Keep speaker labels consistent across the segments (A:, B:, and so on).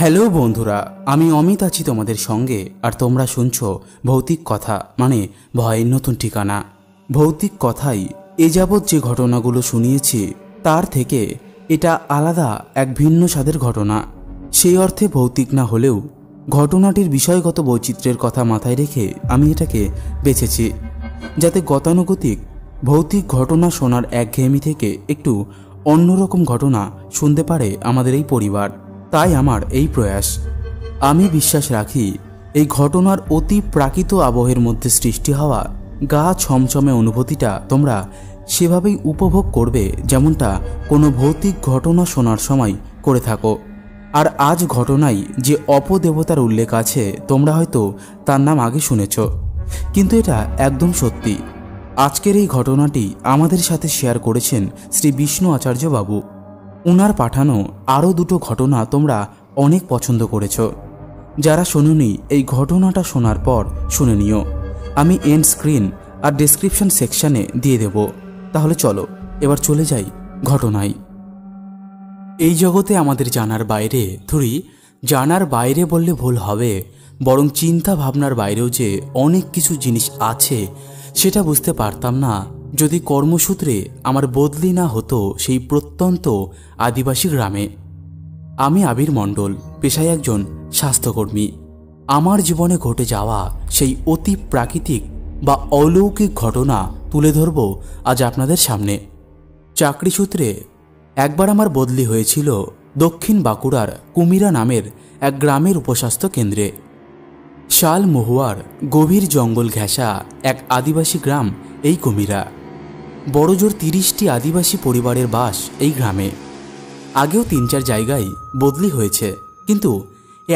A: Hello বন্ধুরা, আমি অমিত আছি তোমাদের সঙ্গে। আর তোমরা শুনছো ভৌতিক কথা, মানে ভয়ের নতুন ঠিকানা। ভৌতিক কথাই এ যাবৎ যে ঘটনাগুলো শুনিয়েছি তার থেকে এটা আলাদা, এক ভিন্ন স্বাদের ঘটনা। সেই অর্থে ভৌতিক না হলেও ঘটনাটির বিষয়গত বৈচিত্র্যের কথা মাথায় রেখে আমি এটাকে বেছেছি, যাতে গতানুগতিক ভৌতিক ঘটনা শোনার একঘেয়েমি থেকে একটু অন্যরকম ঘটনা শুনতে পারে আমাদের এই পরিবার। তাই আমার এই প্রয়াস। আমি বিশ্বাস রাখি এই ঘটনার অতি প্রাকৃত আবহের মধ্যে সৃষ্টি হওয়া গা ছমছমে অনুভূতিটা তোমরা সেভাবেই উপভোগ করবে যেমনটা কোনো ভৌতিক ঘটনা শোনার সময় করে থাকো। আর আজ ঘটনায় যে অপদেবতার উল্লেখ আছে তোমরা হয়তো তার নাম আগে শুনেছ, কিন্তু এটা একদম সত্যি। আজকের এই ঘটনাটি আমাদের সাথে শেয়ার করেছেন শ্রী বিষ্ণু আচার্য বাবু। ওনার পাঠানো আরও দুটো ঘটনা তোমরা অনেক পছন্দ করেছ। যারা শোনোনি এই ঘটনাটা শোনার পর শুনে নিও, আমি এন্ড স্ক্রিন আর ডেসক্রিপশন সেকশানে দিয়ে দেব। তাহলে চলো এবার চলে যাই ঘটনায়। এই জগতে আমাদের জানার বাইরে, জানার বাইরে বললে ভুল হবে, বরং চিন্তা ভাবনার বাইরেও যে অনেক কিছু জিনিস আছে সেটা বুঝতে পারতাম না যদি কর্মসূত্রে আমার বদলি না হতো সেই প্রত্যন্ত আদিবাসী গ্রামে। আমি আবির মণ্ডল, পেশায় একজন স্বাস্থ্যকর্মী। আমার জীবনে ঘটে যাওয়া সেই অতি প্রাকৃতিক বা অলৌকিক ঘটনা তুলে ধরব আজ আপনাদের সামনে। চাকরি সূত্রে একবার আমার বদলি হয়েছিল দক্ষিণ বাঁকুড়ার কুমিরা নামের এক গ্রামের উপস্বাস্থ্য কেন্দ্রে। শাল মহুয়ার গভীর জঙ্গল ঘেঁষা এক আদিবাসী গ্রাম এই কুমিরা। বড়জোর 30টি আদিবাসী পরিবারের বাস এই গ্রামে। আগেও 3-4 জায়গায় বদলি হয়েছে, কিন্তু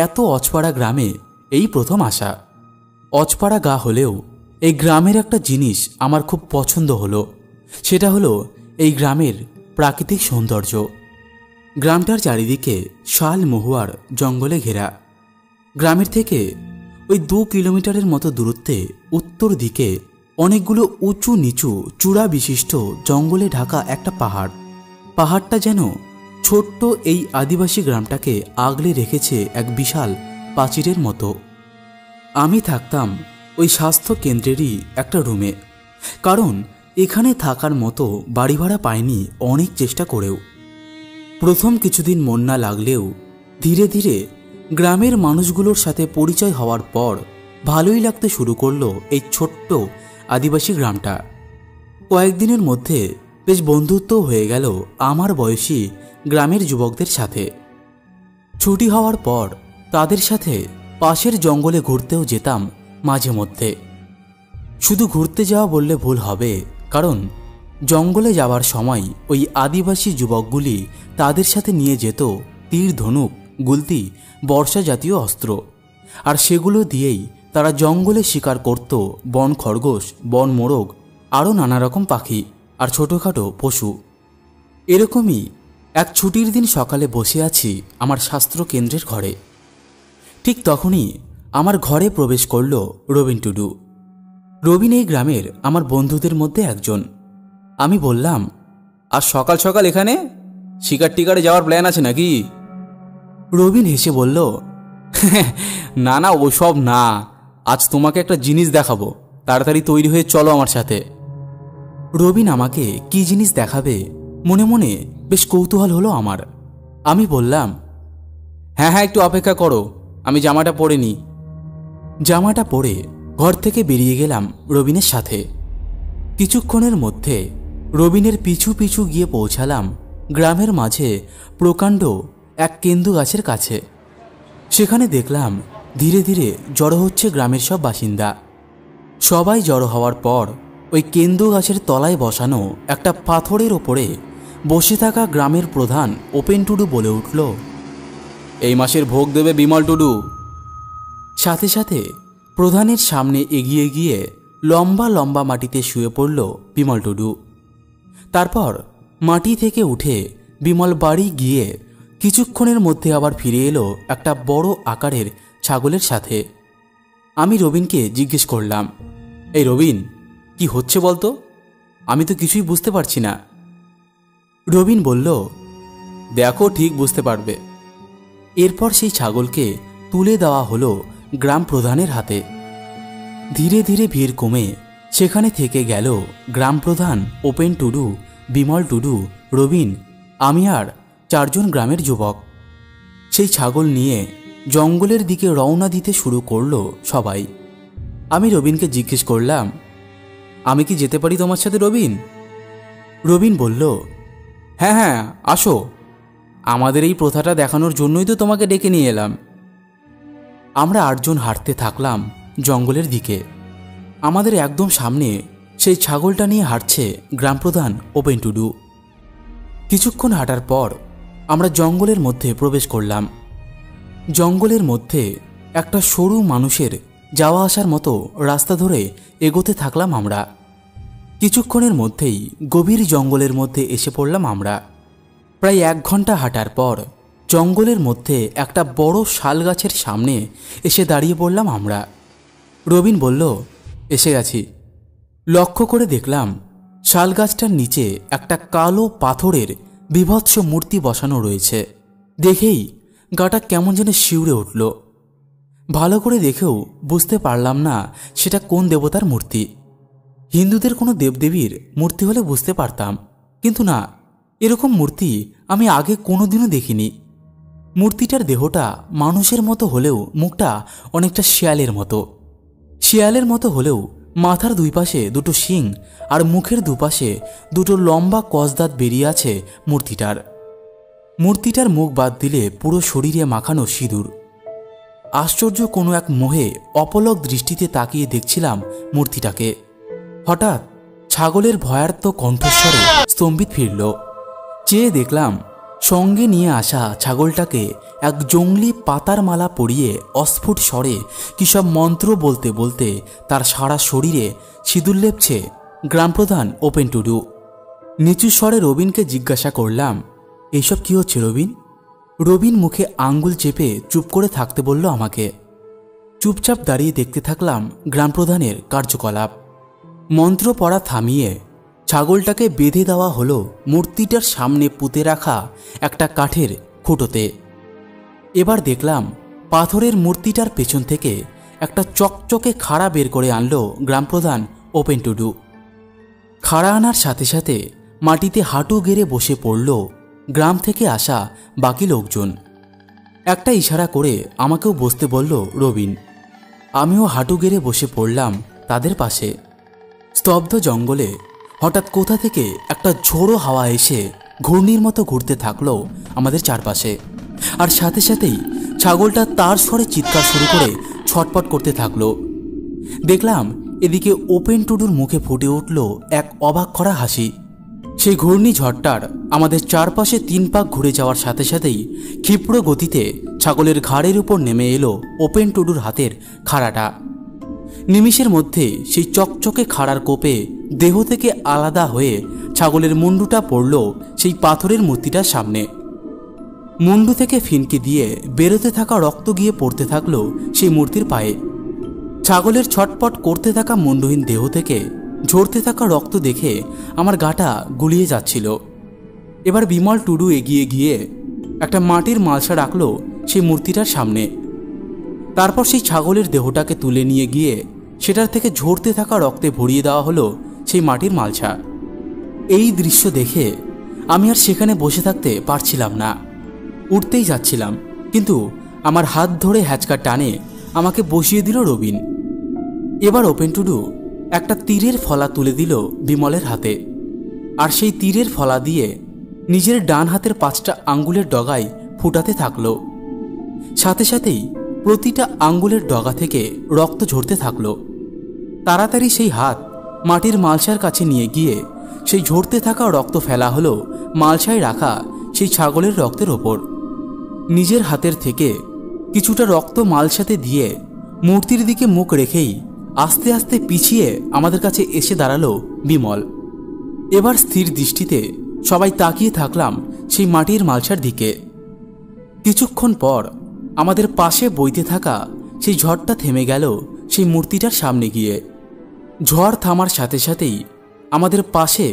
A: এত অজপাড়া গ্রামে এই প্রথম আসা। অজপাড়া গা হলেও এই গ্রামের একটা জিনিস আমার খুব পছন্দ হলো, সেটা হলো এই গ্রামের প্রাকৃতিক সৌন্দর্য। গ্রামটার চারিদিকে শাল মহুয়ার জঙ্গলে ঘেরা। গ্রামের থেকে ওই 2 কিলোমিটারের মতো দূরত্বে উত্তর দিকে অনেকগুলো উঁচু নিচু চূড়া বিশিষ্ট জঙ্গলে ঢাকা একটা পাহাড়। পাহাড়টা যেন ছোট্ট এই আদিবাসী গ্রামটাকে আগলে রেখেছে এক বিশাল প্রাচীরের মতো। আমি থাকতাম ওই স্বাস্থ্য কেন্দ্রেরই একটা রুমে, কারণ এখানে থাকার মতো বাড়ি ভাড়া পাইনি অনেক চেষ্টা করেও। প্রথম কিছুদিন মন না লাগলেও ধীরে ধীরে গ্রামের মানুষগুলোর সাথে পরিচয় হওয়ার পর ভালোই লাগতে শুরু করলো এই ছোট্ট আদিবাসী গ্রামটা। কয়েকদিনের মধ্যে বেশ বন্ধুত্ব হয়ে গেল আমার বয়সী গ্রামের যুবকদের সাথে। ছুটি হওয়ার পর তাদের সাথে পাশের জঙ্গলে ঘুরতেও যেতাম মাঝে মধ্যে। শুধু ঘুরতে যাওয়া বললে ভুল হবে, কারণ জঙ্গলে যাওয়ার সময় ওই আদিবাসী যুবকগুলি তাদের সাথে নিয়ে যেত তীর, ধনুক, গুলতি, বর্ষা জাতীয় অস্ত্র। আর সেগুলো দিয়েই তারা জঙ্গলে শিকার করত বন খরগোশ, বন মোরগ, আরও নানা রকম পাখি আর ছোটোখাটো পশু। এরকমই এক ছুটির দিন সকালে বসে আছি আমার স্বাস্থ্য কেন্দ্রের ঘরে। ঠিক তখনই আমার ঘরে প্রবেশ করল রবিন টুডু। রবিন এই গ্রামের আমার বন্ধুদের মধ্যে একজন। আমি বললাম, আর সকাল সকাল এখানে শিকার টিকারে যাওয়ার প্ল্যান আছে নাকি? রবিন হেসে বলল, না না, ওসব না, আজ তোমাকে একটা জিনিস দেখাবো, তাড়াতাড়ি তৈরি হয়ে চলো আমার সাথে। রবিন আমাকে কি জিনিস দেখাবে মনে মনে বেশ কৌতূহল হলো আমার। আমি বললাম, হ্যাঁ হ্যাঁ, একটু অপেক্ষা করো, আমি জামাটা পরে নিই। জামাটা পরে ঘর থেকে বেরিয়ে গেলাম রবিনের সাথে। কিছুক্ষণের মধ্যে রবিনের পিছু পিছু গিয়ে পৌঁছালাম গ্রামের মাঝে প্রকাণ্ড এক কেন্দু গাছের কাছে। সেখানে দেখলাম ধীরে ধীরে জড়ো হচ্ছে গ্রামের সব বাসিন্দা। সবাই জড়ো হওয়ার পর ওই কেন্দু গাছের তলায় বসানো একটা পাথরের ওপরে বসে থাকা গ্রামের প্রধান ওপেন টুডু বলে উঠল, এই মাসের ভোগ দেবে বিমল টুডু। সাথে সাথে প্রধানের সামনে এগিয়ে গিয়ে লম্বা লম্বা মাটিতে শুয়ে পড়ল বিমল টুডু। তারপর মাটি থেকে উঠে বিমল বাড়ি গিয়ে কিছুক্ষণের মধ্যে আবার ফিরে এলো একটা বড় আকারের ছাগলের সাথে। আমি রবিনকে জিজ্ঞেস করলাম, এই রবিন, কি হচ্ছে বলতো? আমি তো কিছুই বুঝতে পারছি না। রবিন বলল, দেখো ঠিক বুঝতে পারবে। এরপর সেই ছাগলকে তুলে দেওয়া হলো গ্রাম প্রধানের হাতে। ধীরে ধীরে ভিড় কমে সেখানে থেকে গেল গ্রাম প্রধান ওপেন টুডু, বিমল টুডু, রবিন, আমি আর 4 জন গ্রামের যুবক। সেই ছাগল নিয়ে জঙ্গলের দিকে রওনা দিতে শুরু করলো সবাই। আমি রবিনকে জিজ্ঞেস করলাম, আমি কি যেতে পারি তোমার সাথে রবিন? রবিন বলল, হ্যাঁ হ্যাঁ আসো, আমাদের এই প্রথাটা দেখানোর জন্যই তো তোমাকে ডেকে নিয়ে এলাম। আমরা 8 জন হাঁটতে থাকলাম জঙ্গলের দিকে। আমাদের একদম সামনে সেই ছাগলটা নিয়ে হাঁটছে গ্রাম প্রধান ওপেন টুডু। কিছুক্ষণ হাঁটার পর আমরা জঙ্গলের মধ্যে প্রবেশ করলাম। জঙ্গলের মধ্যে একটা সরু মানুষের যাওয়া আসার মতো রাস্তা ধরে এগোতে থাকলাম আমরা। কিছুক্ষণের মধ্যেই গভীর জঙ্গলের মধ্যে এসে পড়লাম আমরা। প্রায় 1 ঘন্টা হাঁটার পর জঙ্গলের মধ্যে একটা বড় শাল গাছের সামনে এসে দাঁড়িয়ে পড়লাম আমরা। রবিন বলল, এসে গেছি। লক্ষ্য করে দেখলাম শাল গাছটার নিচে একটা কালো পাথরের বিভৎস মূর্তি বসানো রয়েছে। দেখেই গাটা কেমন যেন শিউরে উঠল। ভালো করে দেখেও বুঝতে পারলাম না সেটা কোন দেবতার মূর্তি। হিন্দুদের কোনো দেবদেবীর মূর্তি হলে বুঝতে পারতাম, কিন্তু না, এরকম মূর্তি আমি আগে কোনোদিনও দেখিনি। মূর্তিটার দেহটা মানুষের মতো হলেও মুখটা অনেকটা শিয়ালের মতো। শিয়ালের মতো হলেও মাথার 2 পাশে 2টো শিং আর মুখের দুপাশে 2টো লম্বা কসদাঁত বেরিয়ে আছে মূর্তিটার। মূর্তিটার মুখ বাদ দিলে পুরো শরীরে মাখানো সিঁদুর। আশ্চর্য কোনো এক মোহে অপলক দৃষ্টিতে তাকিয়ে দেখছিলাম মূর্তিটাকে। হঠাৎ ছাগলের ভয়ার্ত কণ্ঠস্বরে স্তম্ভিত ফিরল। চেয়ে দেখলাম সঙ্গে নিয়ে আসা ছাগলটাকে এক জঙ্গলি পাতার মালা পরিয়ে অস্ফুট স্বরে কী সব মন্ত্র বলতে বলতে তার সারা শরীরে সিঁদুর লেপছে গ্রামপ্রধান ওপেন টুডু। নিচু স্বরে রবিনকে জিজ্ঞাসা করলাম, এইসব কি হচ্ছে রবিন? রবিন মুখে আঙ্গুল চেপে চুপ করে থাকতে বলল আমাকে। চুপচাপ দাঁড়িয়ে দেখতে থাকলাম গ্রামপ্রধানের কার্যকলাপ। মন্ত্র পড়া থামিয়ে ছাগলটাকে বেঁধে দেওয়া হলো মূর্তিটার সামনে পুঁতে রাখা একটা কাঠের খুঁটোতে। এবার দেখলাম পাথরের মূর্তিটার পেছন থেকে একটা চকচকে খাড়া বের করে আনলো গ্রামপ্রধান ওপেন টুডু। খাড়া আনার সাথে সাথে মাটিতে হাঁটু গেড়ে বসে পড়ল গ্রাম থেকে আসা বাকি লোকজন। একটা ইশারা করে আমাকেও বসতে বলল রবিন। আমিও হাঁটু গেড়ে বসে পড়লাম তাদের পাশে। স্তব্ধ জঙ্গলে হঠাৎ কোথা থেকে একটা ঝোড়ো হাওয়া এসে ঘূর্ণির মতো ঘুরতে থাকলো আমাদের চারপাশে। আর সাথে সাথেই ছাগলটা তার স্বরে চিৎকার শুরু করে ছটপট করতে থাকলো। দেখলাম এদিকে ওপেন টুডুর মুখে ফুটে উঠল এক অবাক করা হাসি। সেই ঘূর্ণিঝড়টার আমাদের চারপাশে 3 পাক ঘুরে যাওয়ার সাথে সাথেই ক্ষিপ্র গতিতে ছাগলের ঘাড়ের উপর নেমে এলো ওপেন টুডুর হাতের খাড়াটা। নিমিষের মধ্যে সেই চকচকে খাড়ার কোপে দেহ থেকে আলাদা হয়ে ছাগলের মুন্ডুটা পড়ল সেই পাথরের মূর্তিটার সামনে। মুন্ডু থেকে ফিনকি দিয়ে বেরোতে থাকা রক্ত গিয়ে পড়তে থাকলো সেই মূর্তির পায়ে। ছাগলের ছটপট করতে থাকা মুন্ডুহীন দেহ থেকে ঝরতে থাকা রক্ত দেখে আমার গাটা গুলিয়ে যাচ্ছিল। এবার বিমল টুডু এগিয়ে গিয়ে একটা মাটির মালসা রাখলো সেই মূর্তিটার সামনে। তারপর সেই ছাগলের দেহটাকে তুলে নিয়ে গিয়ে সেটার থেকে ঝরতে থাকা রক্তে ভরিয়ে দেওয়া হলো সেই মাটির মালসা। এই দৃশ্য দেখে আমি আর সেখানে বসে থাকতে পারছিলাম না, উঠতেই যাচ্ছিলাম, কিন্তু আমার হাত ধরে হ্যাচকা টানে আমাকে বসিয়ে দিল রবিন। এবার ওপেন টুডু একটা তীরের ফলা তুলে দিল বিমলের হাতে, আর সেই তীরের ফলা দিয়ে নিজের ডান হাতের 5টা আঙ্গুলের ডগায় ফুটাতে থাকলো। সাথে সাথেই প্রতিটা আঙ্গুলের ডগা থেকে রক্ত ঝরতে থাকলো। তাড়াতাড়ি সেই হাত মাটির মালসার কাছে নিয়ে গিয়ে সেই ঝরতে থাকা রক্ত ফেলা হলো মালসায় রাখা সেই ছাগলের রক্তের ওপর। নিজের হাতের থেকে কিছুটা রক্ত মালসাতে দিয়ে মূর্তির দিকে মুখ রেখেই আস্তে আস্তে পিছিয়ে আমাদের কাছে এসে দাঁড়ালো বিমল। এবার স্থির দৃষ্টিতে সবাই তাকিয়ে থাকলাম সেই মাটির মালসার দিকে। কিছুক্ষণ পর আমাদের পাশে বইতে থাকা সেই ঝড়টা থেমে গেল সেই মূর্তিটার সামনে গিয়ে। ঝড় থামার সাথে সাথেই আমাদের পাশে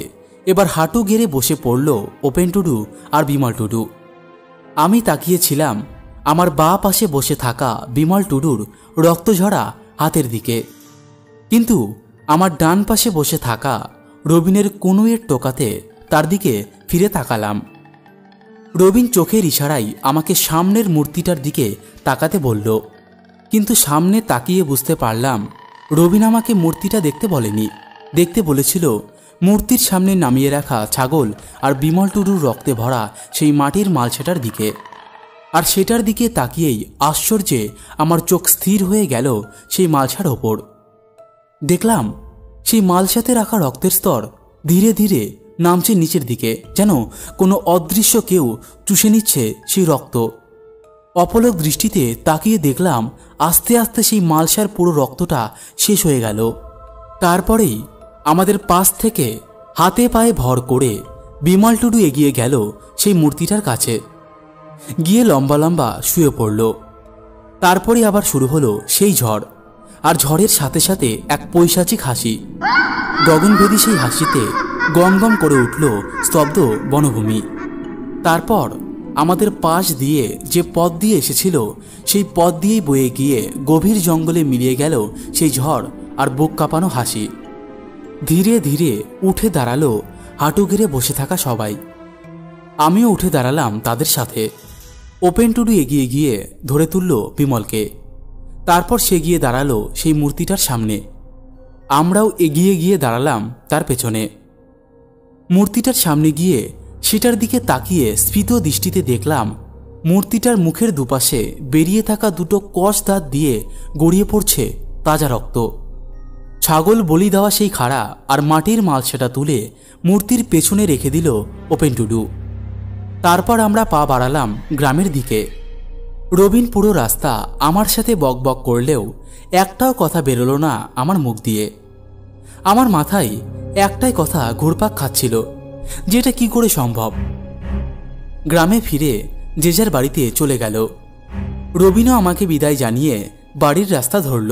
A: এবার হাঁটু গেড়ে বসে পড়ল ওপেন টুডু আর বিমল টুডু। আমি তাকিয়েছিলাম আমার বাঁ পাশে বসে থাকা বিমল টুডুর রক্তঝরা হাতের দিকে, কিন্তু আমার ডান পাশে বসে থাকা রবিনের কনুইয়ের টোকাতে তার দিকে ফিরে তাকালাম। রবিন চোখের ইশারায় আমাকে সামনের মূর্তিটার দিকে তাকাতে বলল, কিন্তু সামনে তাকিয়ে বুঝতে পারলাম রবিন আমাকে মূর্তিটা দেখতে বলেনি, দেখতে বলেছিল মূর্তির সামনে নামিয়ে রাখা ছাগল আর বিমল টুডুর রক্তে ভরা সেই মাটির মালসাটার দিকে। আর সেটার দিকে তাকিয়েই আশ্চর্যে আমার চোখ স্থির হয়ে গেল সেই মালসার ওপর। দেখলাম সেই মালসাতে রাখা রক্তের স্তর ধীরে ধীরে নামছে নিচের দিকে, যেন কোনো অদৃশ্য কেউ চুষে নিচ্ছে সেই রক্ত। অপলক দৃষ্টিতে তাকিয়ে দেখলাম আস্তে আস্তে সেই মালসার পুরো রক্তটা শেষ হয়ে গেল। তারপরেই আমাদের পাশ থেকে হাতে পায়ে ভর করে বিমল টুডু এগিয়ে গেল সেই মূর্তিটার কাছে, গিয়ে লম্বা লম্বা শুয়ে পড়ল। তারপরে আবার শুরু হলো সেই ঝড়, আর ঝড়ের সাথে সাথে এক পৈশাচিক হাসি। গগনভেদী সেই হাসিতে গম গম করে উঠল স্তব্ধ বনভূমি। তারপর আমাদের পাশ দিয়ে যে পথ দিয়ে এসেছিল সেই পথ দিয়েই বয়ে গিয়ে গভীর জঙ্গলে মিলিয়ে গেল সেই ঝড় আর বুক কাঁপানো হাসি। ধীরে ধীরে উঠে দাঁড়ালো হাঁটু গেড়ে বসে থাকা সবাই। আমিও উঠে দাঁড়ালাম তাদের সাথে। ওপেন টুডু এগিয়ে গিয়ে ধরে তুলল বিমলকে। তারপর সে গিয়ে দাঁড়ালো সেই মূর্তিটার সামনে। আমরাও এগিয়ে গিয়ে দাঁড়ালাম তার পেছনে। মূর্তিটার সামনে গিয়ে সেটার দিকে তাকিয়ে স্ফীত দৃষ্টিতে দেখলাম মূর্তিটার মুখের দুপাশে বেরিয়ে থাকা দুটো কষ দাঁত দিয়ে গড়িয়ে পড়ছে তাজা রক্ত। ছাগল বলি দেওয়া সেই খাড়া আর মাটির মালসাটা তুলে মূর্তির পেছনে রেখে দিল ওপেন টুডু। তারপর আমরা পা বাড়ালাম গ্রামের দিকে। রবিন পুরো রাস্তা আমার সাথে বক বক করলেও একটাও কথা বেরোলো না আমার মুখ দিয়ে। আমার মাথায় একটাই কথা ঘুরপাক খাচ্ছিল, যেটা কি করে সম্ভব। গ্রামে ফিরে যে যার বাড়িতে চলে গেল। রবিনও আমাকে বিদায় জানিয়ে বাড়ির রাস্তা ধরল।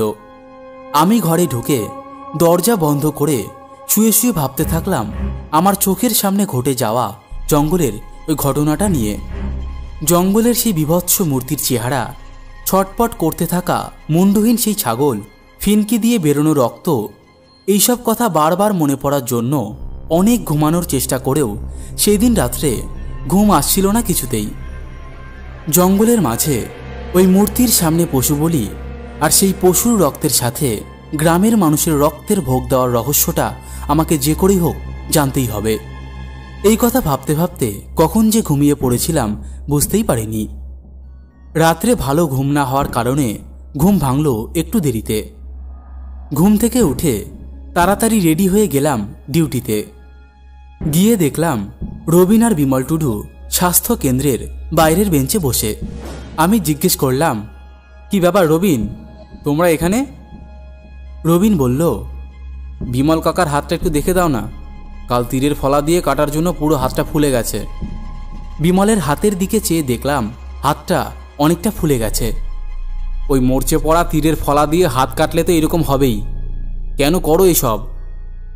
A: আমি ঘরে ঢুকে দরজা বন্ধ করে শুয়ে শুয়ে ভাবতে থাকলাম আমার চোখের সামনে ঘটে যাওয়া জঙ্গলের ওই ঘটনাটা নিয়ে। জঙ্গলের সেই বিভৎস মূর্তির চেহারা, ছটপট করতে থাকা মুন্ডহীন সেই ছাগল, ফিনকি দিয়ে বেরোনো রক্ত, এইসব কথা বারবার মনে পড়ার জন্য অনেক ঘুমানোর চেষ্টা করেও সেই দিন রাত্রে ঘুম আসছিল না কিছুতেই। জঙ্গলের মাঝে ওই মূর্তির সামনে পশু বলি, আর সেই পশুর রক্তের সাথে গ্রামের মানুষের রক্তের ভোগ দেওয়ার রহস্যটা আমাকে যে করেই হোক জানতেই হবে। এই কথা ভাবতে ভাবতে কখন যে ঘুমিয়ে পড়েছিলাম বুঝতেই পারিনি। রাত্রে ভালো ঘুম না হওয়ার কারণে ঘুম ভাঙল একটু দেরিতে। ঘুম থেকে উঠে তাড়াতাড়ি রেডি হয়ে গেলাম ডিউটিতে। গিয়ে দেখলাম রবিন আর বিমল টুডু স্বাস্থ্য কেন্দ্রের বাইরের বেঞ্চে বসে। আমি জিজ্ঞেস করলাম, কি ব্যাপার রবিন, তোমরা এখানে? রবিন বলল, বিমল কাকার হাতটা একটু দেখে দাও না, কাল তীরের ফলা দিয়ে কাটার জন্য পুরো হাতটা ফুলে গেছে। বিমলের হাতের দিকে চেয়ে দেখলাম হাতটা অনেকটা ফুলে গেছে। ওই মরচে পড়া তীরের ফলা দিয়ে হাত কাটলে তো এরকম হবেই, কেন করো এসব?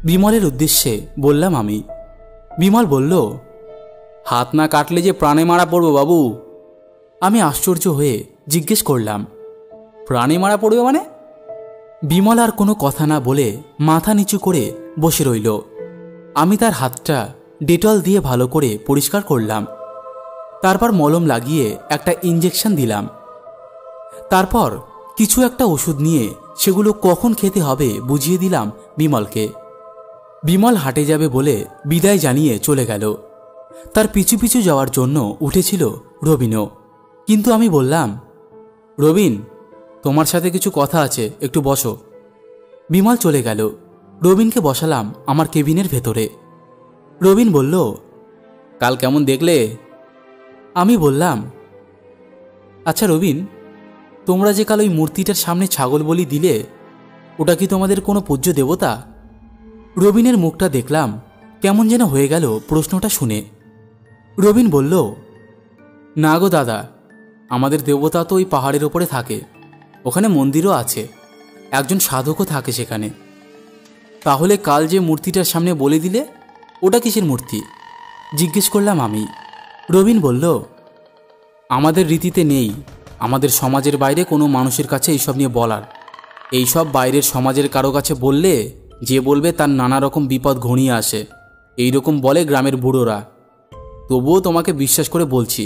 A: বিমলের উদ্দেশ্যে বললাম আমি। বিমল বলল, হাত না কাটলে যে প্রাণে মারা পড়বো বাবু। আমি আশ্চর্য হয়ে জিজ্ঞেস করলাম, প্রাণে মারা পড়বে মানে? বিমল আর কোনো কথা না বলে মাথা নিচু করে বসে রইল। আমি তার হাতটা ডেটল দিয়ে ভালো করে পরিষ্কার করলাম। তারপর মলম লাগিয়ে একটা ইঞ্জেকশন দিলাম। তারপর কিছু একটা ওষুধ নিয়ে সেগুলো কখন খেতে হবে বুঝিয়ে দিলাম বিমলকে। বিমল হাটে যাবে বলে বিদায় জানিয়ে চলে গেল। তার পিছু পিছু যাওয়ার জন্য উঠেছিল রবিনও, কিন্তু আমি বললাম, রবিন, তোমার সাথে কিছু কথা আছে, একটু বসো। বিমল চলে গেল। রবিনকে বসালাম আমার কেবিনের ভেতরে। রবিন বলল, কাল কেমন দেখলে? আমি বললাম, আচ্ছা রবিন, তোমরা যে কাল ওই মূর্তিটার সামনে ছাগল বলি দিলে, ওটা কি তোমাদের কোনো পূজ্য দেবতা? রবিনের মুখটা দেখলাম কেমন যেন হয়ে গেল প্রশ্নটা শুনে। রবিন বলল, না গো দাদা, আমাদের দেবতা তো ওই পাহাড়ের ওপরে থাকে, ওখানে মন্দিরও আছে, একজন সাধকও থাকে সেখানে। তাহলে কাল যে মূর্তিটার সামনে বলে দিলে, ওটা কিসের মূর্তি? জিজ্ঞেস করলাম আমি। রবিন বলল, আমাদের রীতিতে নেই আমাদের সমাজের বাইরে কোনো মানুষের কাছে এইসব নিয়ে বলার। এইসব বাইরের সমাজের কারো কাছে বললে যে বলবে তার নানা রকম বিপদ ঘনিয়ে আসে, এই রকম বলে গ্রামের বুড়োরা। তবুও তোমাকে বিশ্বাস করে বলছি,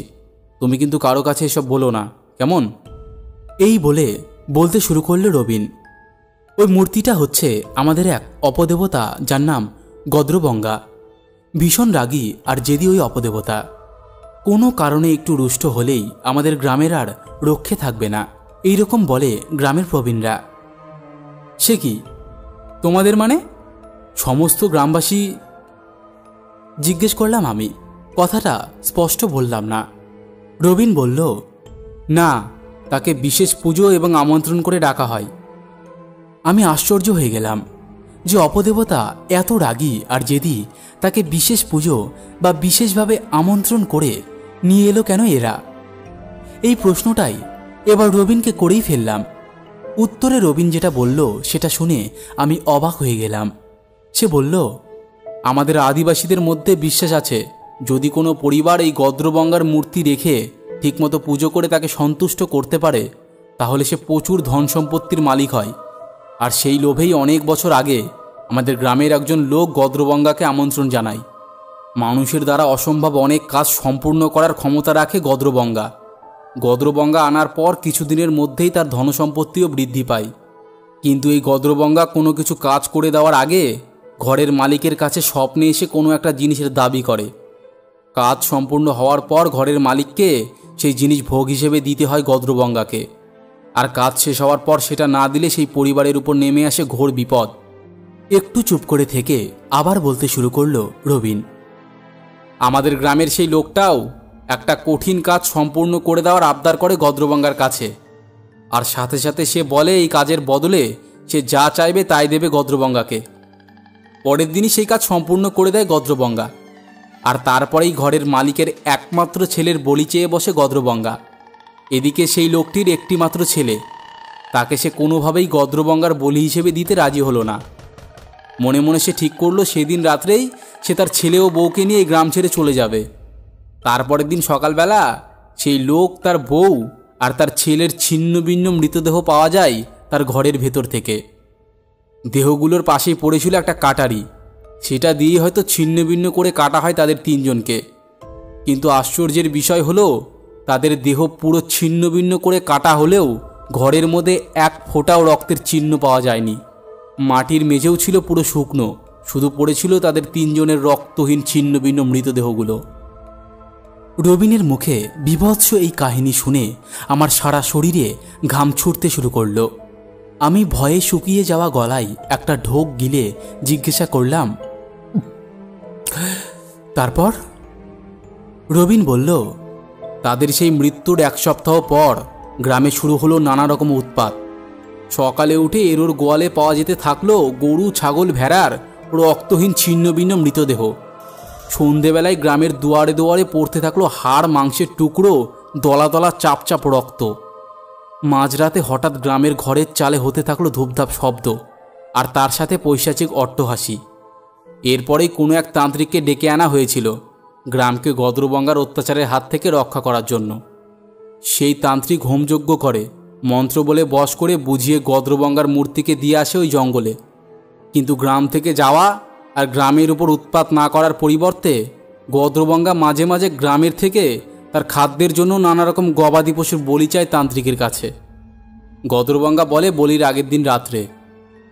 A: তুমি কিন্তু কারো কাছে এসব বলো না, কেমন? এই বলে বলতে শুরু করল রবিন। ওই মূর্তিটা হচ্ছে আমাদের এক অপদেবতা, যার নাম গদ্রবঙ্গা। ভীষণ রাগী আর জেদি ওই অপদেবতা। কোনো কারণে একটু রুষ্ট হলেই আমাদের গ্রামের আর রক্ষে থাকবে না, এই রকম বলে গ্রামের প্রবীণরা। সে কি তোমাদের মানে? সমস্ত গ্রামবাসী জিজ্ঞেস করলাম আমি। কথাটা স্পষ্ট বললাম না। রবিন বলল, না, তাকে বিশেষ পুজো এবং আমন্ত্রণ করে ডাকা হয়। আমি আশ্চর্য হয়ে গেলাম যে অপদেবতা এত রাগী আর জেদি, তাকে বিশেষ পুজো বা বিশেষভাবে আমন্ত্রণ করে নিয়ে এলো কেন এরা? এই প্রশ্নটাই এবার রবিনকে করেই ফেললাম। উত্তরে রবিন যেটা বলল সেটা শুনে আমি অবাক হয়ে গেলাম। সে বলল, আমাদের আদিবাসীদের মধ্যে বিশ্বাস আছে, যদি কোনো পরিবার এই গদ্রবঙ্গার মূর্তি রেখে ঠিকমতো পুজো করে তাকে সন্তুষ্ট করতে পারে, তাহলে সে প্রচুর ধন সম্পত্তির মালিক হয়। আর সেই লোভেই অনেক বছর আগে আমাদের গ্রামের একজন লোক গদ্রবঙ্গাকে আমন্ত্রণ জানায়। মানুষের দ্বারা অসম্ভব অনেক কাজ সম্পূর্ণ করার ক্ষমতা রাখে গদ্রবঙ্গা। গদ্রবঙ্গা আনার পর কিছুদিনের মধ্যেই তার ধনসম্পত্তিও বৃদ্ধি পায়। কিন্তু এই গদ্রবঙ্গা কোনো কিছু কাজ করে দেওয়ার আগে ঘরের মালিকের কাছে স্বপ্নে এসে কোনো একটা জিনিসের দাবি করে। কাজ সম্পূর্ণ হওয়ার পর ঘরের মালিককে সেই জিনিস ভোগ হিসেবে দিতে হয় গদ্রবঙ্গাকে। আর কাজ শেষ হওয়ার পর সেটা না দিলে সেই পরিবারের উপর নেমে আসে ঘোর বিপদ। একটু চুপ করে থেকে আবার বলতে শুরু করলো রবিন। আমাদের গ্রামের সেই লোকটাও একটা কঠিন কাজ সম্পূর্ণ করে দেওয়ার আবদার করে গদ্রবঙ্গার কাছে। আর সাথে সাথে সে বলে এই কাজের বদলে সে যা চাইবে তাই দেবে গদ্রবঙ্গাকে। পরের দিনই সেই কাজ সম্পূর্ণ করে দেয় গদ্রবঙ্গা। আর তারপরেই ঘরের মালিকের একমাত্র ছেলের বলি চেয়ে বসে গদ্রবঙ্গা। এদিকে সেই লোকটির একটি মাত্র ছেলে, তাকে সে কোনোভাবেই গদ্রবঙ্গার বলি হিসেবে দিতে রাজি হলো না। মনে মনে সে ঠিক করলো সেদিন রাত্রেই সে তার ছেলে ও বউকে নিয়ে এই গ্রাম ছেড়ে চলে যাবে। তারপরের দিন সকালবেলা সেই লোক, তার বউ আর তার ছেলের ছিন্ন ভিন্ন মৃতদেহ পাওয়া যায় তার ঘরের ভেতর থেকে। দেহগুলোর পাশেই পড়েছিল একটা কাটারি, সেটা দিয়ে হয়তো ছিন্ন ভিন্ন করে কাটা হয় তাদের তিনজনকে। কিন্তু আশ্চর্যের বিষয় হলো, তাদের দেহ পুরো ছিন্ন ভিন্ন করে কাটা হলেও ঘরের মধ্যে এক ফোঁটাও রক্তের চিহ্ন পাওয়া যায়নি। মাটির মেঝেও ছিল পুরো শুকনো, শুধু পড়েছিল তাদের তিনজনের রক্তহীন ছিন্ন ভিন্ন মৃতদেহগুলো। রবিনের মুখে বীভৎস এই কাহিনী শুনে আমার সারা শরীরে ঘাম ছুটতে শুরু করলো। আমি ভয়ে শুকিয়ে যাওয়া গলায় একটা ঢোক গিলে জিজ্ঞাসা করলাম, তারপর? রবিন বলল, তাদের সেই মৃত্যুর এক সপ্তাহ পর গ্রামে শুরু হলো নানা রকম উৎপাত। সকালে উঠে এরোর গোয়ালে পাওয়া যেতে থাকলো গরু, ছাগল, ভেড়ার রক্তহীন ছিন্ন ভিন্ন মৃতদেহ। সন্ধেবেলায় গ্রামের দুয়ারে দুয়ারে পড়তে থাকলো হাড়, মাংসের টুকরো, দলা দলা চাপ চাপ রক্ত। মাঝরাতে হঠাৎ গ্রামের ঘরের চালে হতে থাকলো ধূপধাপ শব্দ, আর তার সাথে পৈশাচিক অট্টহাসি। এরপরেই কোনো এক তান্ত্রিককে ডেকে আনা হয়েছিল গ্রামকে গদ্রবঙ্গার অত্যাচারের হাত থেকে রক্ষা করার জন্য। সেই তান্ত্রিক হোমযজ্ঞ করে, মন্ত্র বলে বশ করে বুঝিয়ে গদ্রবঙ্গার মূর্তিকে দিয়ে আসে ওই জঙ্গলে। কিন্তু গ্রাম থেকে যাওয়া আর গ্রামের উপর উৎপাত না করার পরিবর্তে গদ্রবঙ্গা মাঝে মাঝে গ্রামের থেকে তার খাদ্যের জন্য নানা রকম গবাদি পশুর বলি চায় তান্ত্রিকের কাছে। গদ্রবঙ্গা বলে বলির আগের দিন রাত্রে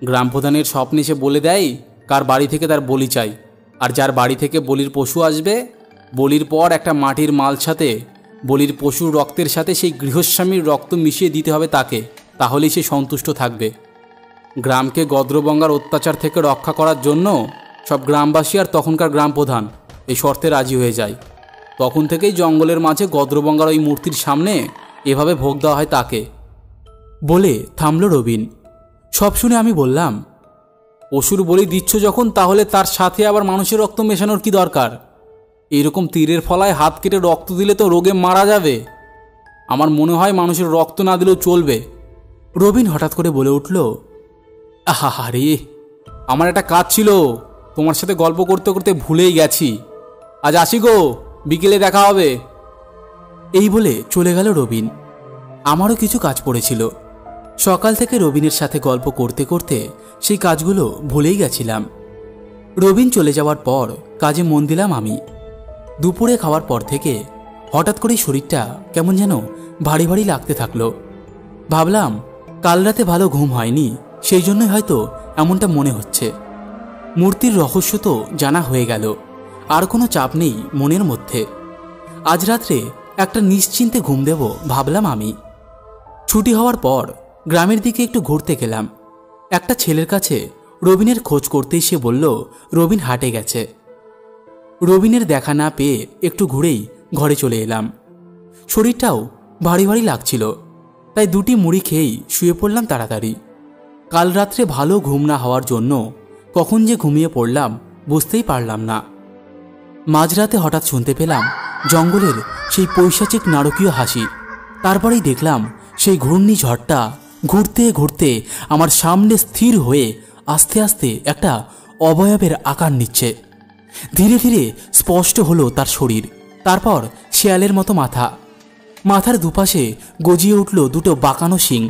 A: গ্রাম প্রধানের স্বপ্নে সে বলে দেয় কার বাড়ি থেকে তার বলি চাই, আর যার বাড়ি থেকে বলির পশু আসবে, বলির পর একটা মাটির মালসাতে বলির পশুর রক্তের সাথে সেই গৃহস্বামীর রক্ত মিশিয়ে দিতে হবে তাকে, তাহলেই সে সন্তুষ্ট থাকবে। গ্রামকে গদ্রবঙ্গার অত্যাচার থেকে রক্ষা করার জন্য সব গ্রামবাসী আর তখনকার গ্রাম প্রধান এই শর্তে রাজি হয়ে যায়। তখন থেকেই জঙ্গলের মাঝে গদ্রবঙ্গার ওই মূর্তির সামনে এভাবে ভোগ দেওয়া হয় তাকে। বলে থামল রবিন। সব শুনে আমি বললাম, পশুর বলি দিচ্ছ যখন, তাহলে তার সাথে আবার মানুষের রক্ত মেশানোর কি দরকার? এরকম তীরের ফলায় হাত কেটে রক্ত দিলে তো রোগে মারা যাবে। আমার মনে হয় মানুষের রক্ত না দিলেও চলবে। রবিন হঠাৎ করে বলে উঠল, আহা রে, আমার একটা কাজ ছিল, তোমার সাথে গল্প করতে করতে ভুলেই গেছি। আজ আসি গো, বিকেলে দেখা হবে। এই বলে চলে গেল রবিন। আমারও কিছু কাজ পড়েছিল। সকাল থেকে রবিনের সাথে গল্প করতে করতে সেই কাজগুলো ভুলেই গেছিলাম। রবিন চলে যাওয়ার পর কাজে মন দিলাম আমি। দুপুরে খাওয়ার পর থেকে হঠাৎ করেই শরীরটা কেমন যেন ভারী ভারী লাগতে থাকলো। ভাবলাম কাল রাতে ভালো ঘুম হয়নি, সেই জন্যই হয়তো এমনটা মনে হচ্ছে। মূর্তির রহস্য তো জানা হয়ে গেল, আর কোনো চাপ নেই মনের মধ্যে। আজ রাত্রে একটা নিশ্চিন্তে ঘুম দেব ভাবলাম আমি। ছুটি হওয়ার পর গ্রামের দিকে একটু ঘুরতে গেলাম। একটা ছেলের কাছে রবিনের খোঁজ করতেই সে বলল রবিন হাটে গেছে। রবিনের দেখা না পেয়ে একটু ঘুরেই ঘরে চলে এলাম। শরীরটাও ভারী ভারী লাগছিল, তাই দুটি মুড়ি খেয়েই শুয়ে পড়লাম তাড়াতাড়ি। কাল রাত্রে ভালো ঘুম না হওয়ার জন্য কখন যে ঘুমিয়ে পড়লাম বুঝতেই পারলাম না। মাঝরাতে হঠাৎ শুনতে পেলাম জঙ্গলের সেই পৈশাচিক নারকীয় হাসি। তারপরেই দেখলাম সেই ঘূর্ণিঝড়টা ঘুরতে ঘুরতে আমার সামনে স্থির হয়ে আস্তে আস্তে একটা অবয়বের আকার নিচ্ছে। ধীরে ধীরে স্পষ্ট হলো তার শরীর, তারপর শেয়ালের মতো মাথা, মাথার দুপাশে গজিয়ে উঠল দুটো বাঁকানো শিং,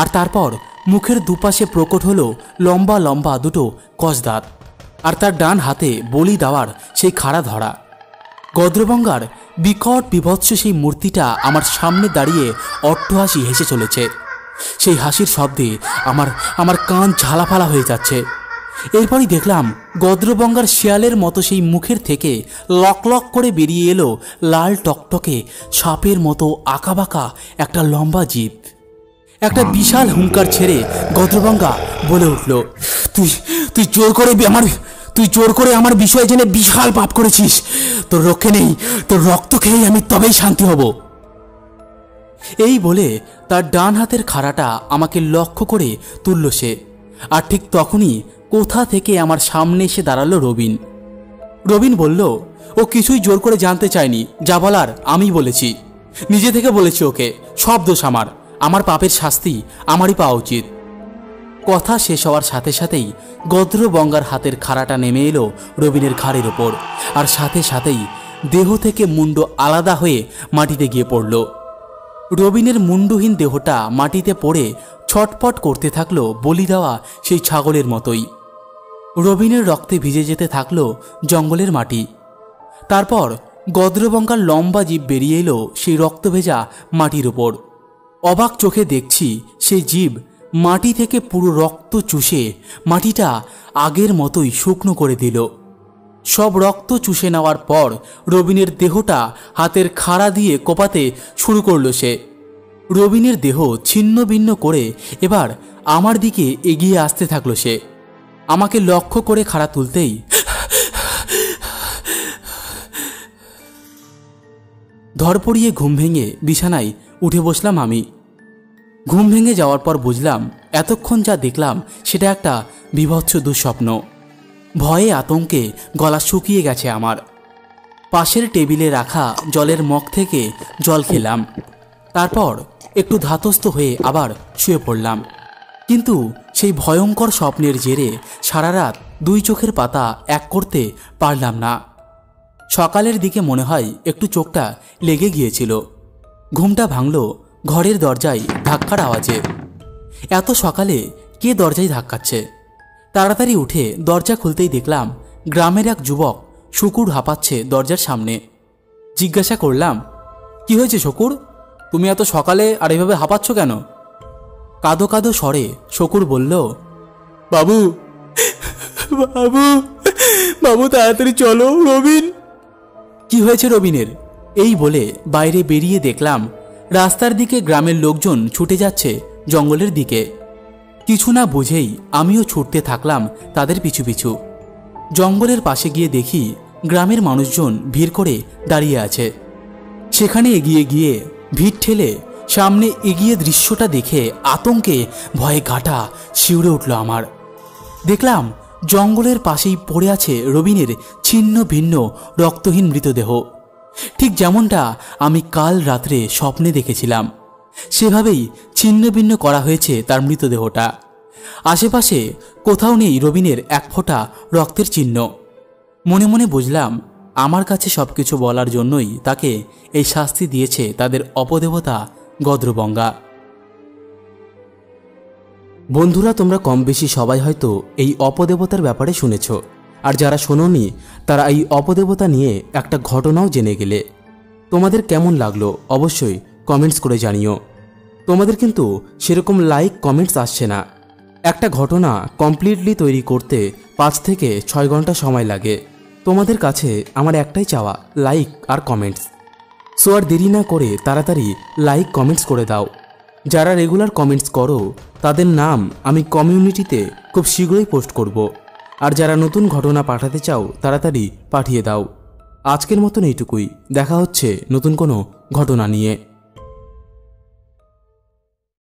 A: আর তারপর মুখের দুপাশে প্রকট হলো লম্বা লম্বা দুটো কসদাঁত, আর তার ডান হাতে বলি দেওয়ার সেই খাড়া ধরা। গদ্রবঙ্গার বিকট বিভৎস সেই মূর্তিটা আমার সামনে দাঁড়িয়ে অট্টহাসি হেসে চলেছে। সেই হাসির শব্দে আমার কান ঝালাফালা হয়ে যাচ্ছে। এরপরই দেখলাম গদ্রবঙ্গার শিয়ালের মতো সেই মুখের থেকে লক লক করে বেরিয়ে এলো লাল টকটকে সাপের মতো আঁকাবাঁকা একটা লম্বা জিভ। একটা বিশাল হুঙ্কার ছেড়ে গদ্রবঙ্গা বলে উঠল, তুই জোর করে আমার বিষয় জেনে বিশাল পাপ করেছিস। তোর রক্ষে নেই, তোর রক্ত খেয়ে আমি তবেই শান্তি হব। এই বলে তার ডান হাতের খাড়াটা আমাকে লক্ষ্য করে তুলল সে। আর ঠিক তখনই কোথা থেকে আমার সামনে এসে দাঁড়ালো রবিন। রবিন বলল, ও কিছুই জোর করে জানতে চায়নি, যা বলার আমি বলেছি, নিজে থেকে বলেছি ওকে, সব দোষ আমার পাপের শাস্তি আমারই পাওয়া উচিত। কথা শেষ হওয়ার সাথে সাথেই গদ্রবঙ্গার হাতের খাড়াটা নেমে এলো রবিনের ঘাড়ের ওপর, আর সাথে সাথেই দেহ থেকে মুন্ড আলাদা হয়ে মাটিতে গিয়ে পড়ল। রবিনের মুন্ডহীন দেহটা মাটিতে পড়ে ছটপট করতে থাকলো বলি দেওয়া সেই ছাগলের মতোই। রবিনের রক্তে ভিজে যেতে থাকলো জঙ্গলের মাটি। তারপর গদ্রবঙ্গার লম্বা জিভ বেরিয়ে এলো সেই রক্ত ভেজা মাটির ওপর। অবাক চোখে দেখছি সেই জিভ মাটি থেকে পুরো রক্ত চুষে মাটিটা আগের মতোই শুকনো করে দিল। সব রক্ত চুষে নেওয়ার পর রবিনের দেহটা হাতের খাড়া দিয়ে কোপাতে শুরু করলো সে। রবিনের দেহ ছিন্ন ভিন্ন করে এবার আমার দিকে এগিয়ে আসতে থাকলো সে। আমাকে লক্ষ্য করে খাড়া তুলতেই ধরপড়িয়ে ঘুম ভেঙে বিছানায় উঠে বসলাম আমি। ঘুম ভেঙে যাওয়ার পর বুঝলাম এতক্ষণ যা দেখলাম সেটা একটা বীভৎস দুঃস্বপ্ন। ভয়ে আতঙ্কে গলা শুকিয়ে গেছে আমার। পাশের টেবিলে রাখা জলের মগ থেকে জল খেলাম, তারপর একটু ধাতস্থ হয়ে আবার শুয়ে পড়লাম। কিন্তু সেই ভয়ঙ্কর স্বপ্নের জেরে সারা রাত দুই চোখের পাতা এক করতে পারলাম না। সকালের দিকে মনে হয় একটু চোখটা লেগে গিয়েছিল। ঘুমটা ভাঙল ঘরের দরজায় ধাক্কার আওয়াজে। এত সকালে কে দরজায় ধাক্কাচ্ছে? তাড়াতাড়ি উঠে দরজা খুলতেই দেখলাম গ্রামের এক যুবক শুকুর হাঁপাচ্ছে দরজার সামনে। জিজ্ঞাসা করলাম, কি হয়েছে শুকুর, তুমি এত সকালে আর এভাবে হাঁপাচ্ছ কেন? কাঁদো কাঁদো স্বরে শুকুর বলল, বাবু বাবু বাবু তাড়াতাড়ি চলো, রবিন। কি হয়েছে রবিনের? এই বলে বাইরে বেরিয়ে দেখলাম রাস্তার দিকে গ্রামের লোকজন ছুটে যাচ্ছে জঙ্গলের দিকে। কিছু না বুঝেই আমিও ছুটতে থাকলাম তাদের পিছু পিছু। জঙ্গলের পাশে গিয়ে দেখি গ্রামের মানুষজন ভিড় করে দাঁড়িয়ে আছে। সেখানে এগিয়ে গিয়ে ভিড় ঠেলে সামনে এগিয়ে দৃশ্যটা দেখে আতঙ্কে ভয়ে গাটা শিউরে উঠল আমার। দেখলাম জঙ্গলের পাশেই পড়ে আছে রবিনের ছিন্ন ভিন্ন রক্তহীন মৃতদেহ, ঠিক যেমনটা আমি কাল রাত্রে স্বপ্নে দেখেছিলাম। সেভাবেই ছিন্ন ভিন্ন করা হয়েছে তার মৃতদেহটা। আশেপাশে কোথাও নেই রবিনের এক ফোঁটা রক্তের চিহ্ন। মনে মনে বুঝলাম আমার কাছে সবকিছু বলার জন্যই তাকে এই শাস্তি দিয়েছে তাদের অপদেবতা গদ্রবঙ্গা। বন্ধুরা, তোমরা কম বেশি সবাই হয়তো এই অপদেবতার ব্যাপারে শুনেছ, আর যারা শোনোনি তারা এই অপদেবতা নিয়ে একটা ঘটনাও জেনে গেলে। তোমাদের কেমন লাগলো অবশ্যই কমেন্টস করে জানিও। তোমাদের কিন্তু সেরকম লাইক কমেন্টস আসছে না। একটা ঘটনা কমপ্লিটলি তৈরি করতে 5 থেকে 6 ঘন্টা সময় লাগে। তোমাদের কাছে আমার একটাই চাওয়া, লাইক আর কমেন্টস। সো আর দেরি না করে তাড়াতাড়ি লাইক কমেন্টস করে দাও। যারা রেগুলার কমেন্টস করো তাদের নাম আমি কমিউনিটিতে খুব শীঘ্রই পোস্ট করব। আর যারা নতুন ঘটনা পাঠাতে চাও তাড়াতাড়ি পাঠিয়ে দাও। আজকের মতন এইটুকুই, দেখা হচ্ছে নতুন কোনো ঘটনা নিয়ে।